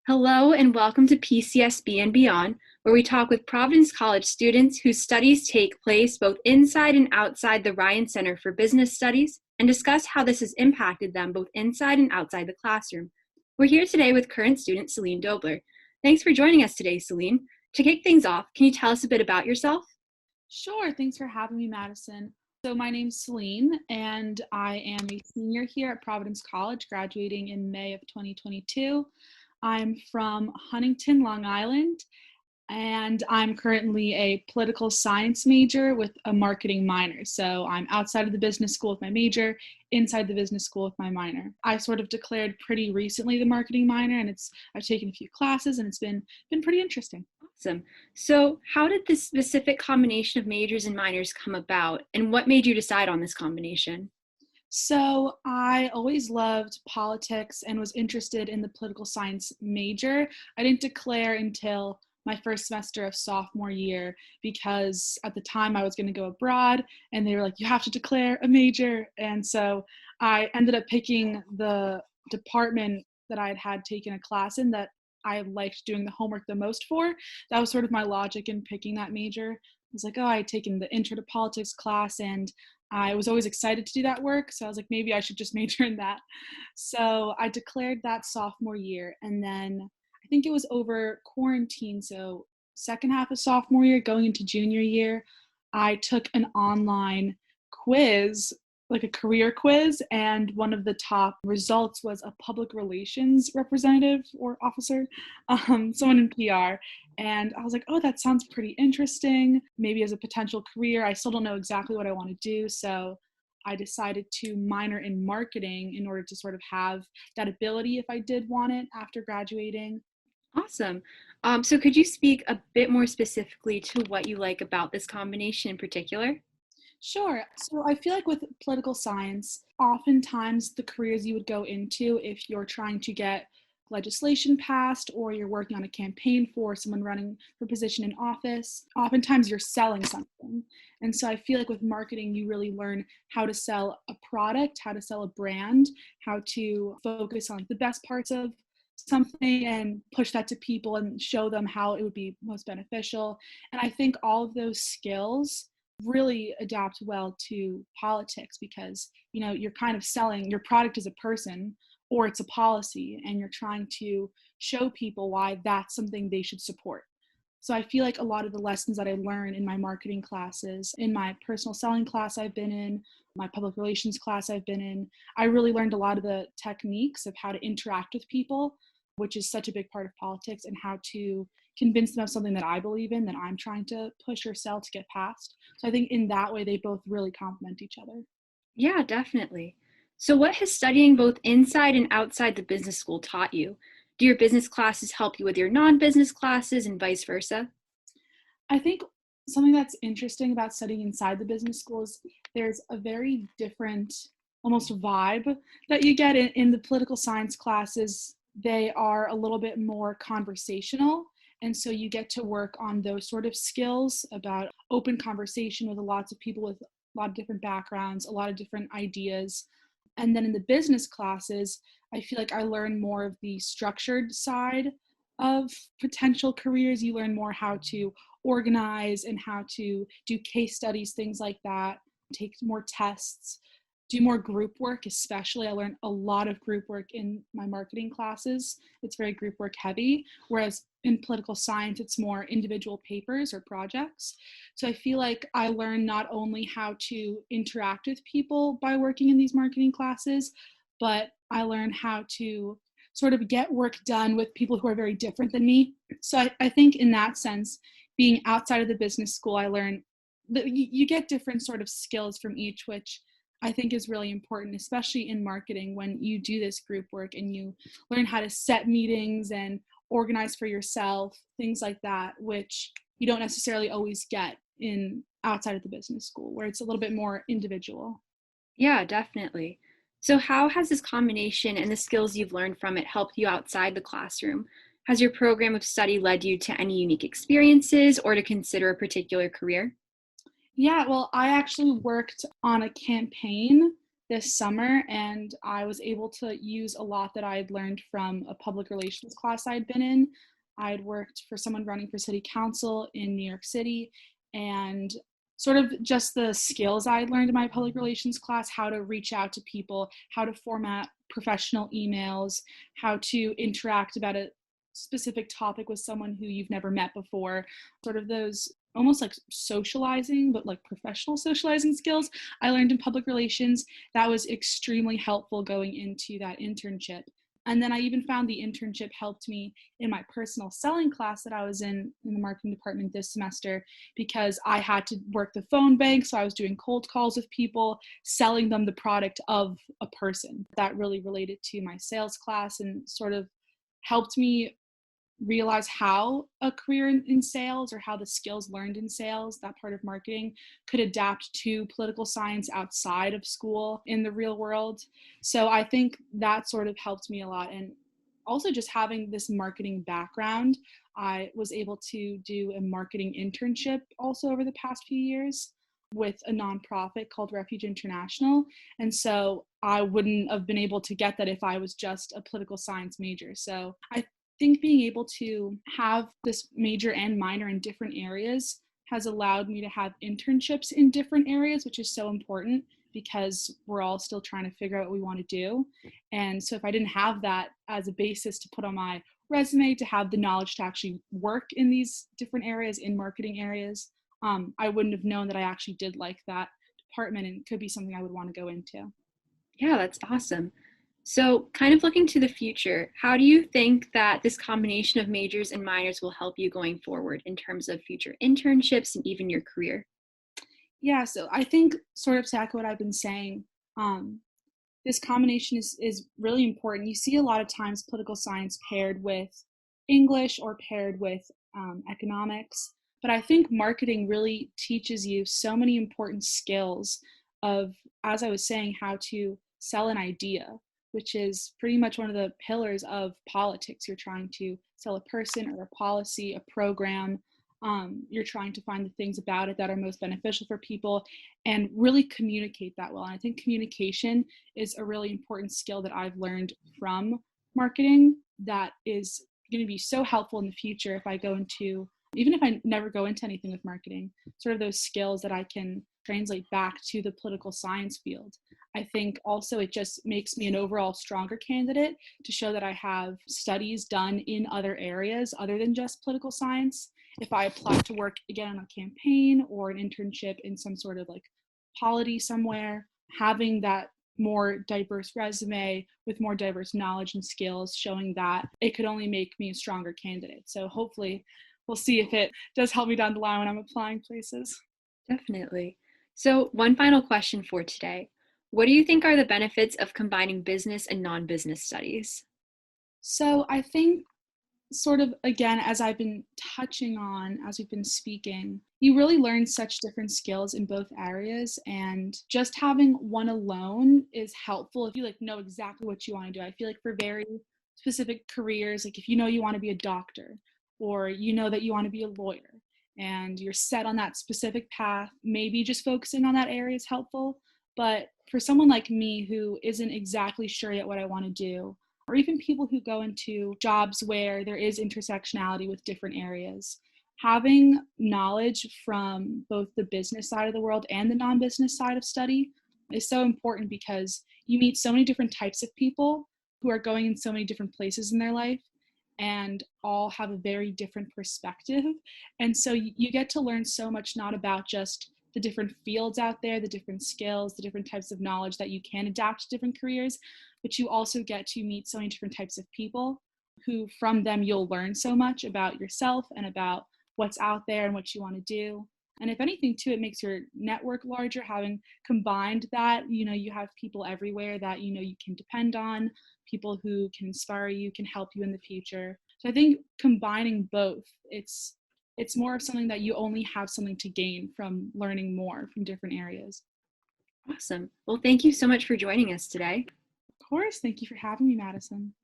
Hello and welcome to PCSB and Beyond, where we talk with Providence College students whose studies take place both inside and outside the Ryan Center for Business Studies and discuss how this has impacted them both inside and outside the classroom. We're here today with current student Celine Dobler. Thanks for joining us today, Celine. To kick things off, can you tell us a bit about yourself? Sure, thanks for having me, Madison. So my name's Celine, and I am a senior here at Providence College, graduating in May of 2022. I'm from Huntington, Long Island, and I'm currently a political science major with a marketing minor. So I'm outside of the business school with my major, inside the business school with my minor. I sort of declared pretty recently the marketing minor, and I've taken a few classes, and it's been pretty interesting. Awesome. So how did this specific combination of majors and minors come about, and what made you decide on this combination? So I always loved politics and was interested in the political science major. I didn't declare until my first semester of sophomore year because at the time I was going to go abroad and they were like, you have to declare a major. And so I ended up picking the department that I had taken a class in that I liked doing the homework the most for. That was sort of my logic in picking that major. I was like, oh, I had taken the intro to politics class and I was always excited to do that work. So I was like, maybe I should just major in that. So I declared that sophomore year. And then I think it was over quarantine. So second half of sophomore year, going into junior year, I took an online quiz, like a career quiz. And one of the top results was a public relations representative or officer, someone in PR. And I was like, oh, that sounds pretty interesting. Maybe as a potential career, I still don't know exactly what I want to do. So I decided to minor in marketing in order to sort of have that ability if I did want it after graduating. Awesome. So could you speak a bit more specifically to what you like about this combination in particular? Sure. So I feel like with political science, oftentimes the careers you would go into if you're trying to get legislation passed or you're working on a campaign for someone running for position in office, oftentimes you're selling something. And so I feel like with marketing, you really learn how to sell a product, how to sell a brand, how to focus on the best parts of something and push that to people and show them how it would be most beneficial. And I think all of those skills really adapt well to politics because you're kind of selling your product as a person or it's a policy and you're trying to show people why that's something they should support. So I feel like a lot of the lessons that I learn in my marketing classes, in my personal selling class I've been in, my public relations class I've been in, I really learned a lot of the techniques of how to interact with people, which is such a big part of politics, and how to convince them of something that I believe in, that I'm trying to push or sell to get past. So I think in that way, they both really complement each other. Yeah, definitely. So what has studying both inside and outside the business school taught you? Do your business classes help you with your non-business classes and vice versa? I think something that's interesting about studying inside the business school is there's a very different, almost vibe that you get in the political science classes. They are a little bit more conversational. And so you get to work on those sort of skills about open conversation with lots of people with a lot of different backgrounds, a lot of different ideas. And then in the business classes, I feel like I learn more of the structured side of potential careers. You learn more how to organize and how to do case studies, things like that, take more tests, do more group work, especially. I learned a lot of group work in my marketing classes. It's very group work heavy, whereas in political science, it's more individual papers or projects. So I feel like I learned not only how to interact with people by working in these marketing classes, but I learned how to sort of get work done with people who are very different than me. So I think in that sense, being outside of the business school, I learned that you get different sort of skills from each, which I think is really important, especially in marketing when you do this group work and you learn how to set meetings and organize for yourself, things like that, which you don't necessarily always get in outside of the business school, where it's a little bit more individual. Yeah, definitely. So how has this combination and the skills you've learned from it helped you outside the classroom? Has your program of study led you to any unique experiences or to consider a particular career? Yeah, well, I actually worked on a campaign this summer, and I was able to use a lot that I had learned from a public relations class I'd been in. I had worked for someone running for city council in New York City, and sort of just the skills I had learned in my public relations class, how to reach out to people, how to format professional emails, how to interact about a specific topic with someone who you've never met before, sort of those almost like socializing, but like professional socializing skills I learned in public relations. That was extremely helpful going into that internship. And then I even found the internship helped me in my personal selling class that I was in the marketing department this semester, because I had to work the phone bank. So I was doing cold calls with people, selling them the product of a person. That really related to my sales class and sort of helped me realize how a career in sales, or how the skills learned in sales, that part of marketing, could adapt to political science outside of school in the real world. So I think that sort of helped me a lot. And also just having this marketing background, I was able to do a marketing internship also over the past few years with a nonprofit called Refuge International. And so I wouldn't have been able to get that if I was just a political science major. So I think being able to have this major and minor in different areas has allowed me to have internships in different areas, which is so important because we're all still trying to figure out what we want to do. And so if I didn't have that as a basis to put on my resume, to have the knowledge to actually work in these different areas, in marketing areas, I wouldn't have known that I actually did like that department, and it could be something I would want to go into. Yeah, that's awesome. So, kind of looking to the future, how do you think that this combination of majors and minors will help you going forward in terms of future internships and even your career? Yeah, so I think sort of to echo what I've been saying, this combination is really important. You see a lot of times political science paired with English or paired with economics, but I think marketing really teaches you so many important skills of, as I was saying, how to sell an idea, which is pretty much one of the pillars of politics. You're trying to sell a person or a policy, a program. You're trying to find the things about it that are most beneficial for people and really communicate that well. And I think communication is a really important skill that I've learned from marketing that is going to be so helpful in the future if I go into, even if I never go into anything with marketing, sort of those skills that I can translate back to the political science field. I think also it just makes me an overall stronger candidate to show that I have studies done in other areas other than just political science. If I apply to work again on a campaign or an internship in some sort of like polity somewhere, having that more diverse resume with more diverse knowledge and skills, showing that it could only make me a stronger candidate. So hopefully we'll see if it does help me down the line when I'm applying places. Definitely. So, one final question for today. What do you think are the benefits of combining business and non-business studies? So I think sort of, again, as I've been touching on, as we've been speaking, you really learn such different skills in both areas, and just having one alone is helpful if you like know exactly what you want to do. I feel like for very specific careers, like if you know you want to be a doctor, or you know that you want to be a lawyer and you're set on that specific path, maybe just focusing on that area is helpful. But for someone like me who isn't exactly sure yet what I want to do, or even people who go into jobs where there is intersectionality with different areas, having knowledge from both the business side of the world and the non-business side of study is so important, because you meet so many different types of people who are going in so many different places in their life and all have a very different perspective. And so you get to learn so much, not about just the different fields out there, the different skills, the different types of knowledge that you can adapt to different careers, but you also get to meet so many different types of people who, from them, you'll learn so much about yourself and about what's out there and what you want to do. And if anything, too, it makes your network larger, having combined that, you have people everywhere that, you can depend on, people who can inspire you, can help you in the future. So I think combining both, it's more of something that you only have something to gain from learning more from different areas. Awesome. Well, thank you so much for joining us today. Of course. Thank you for having me, Madison.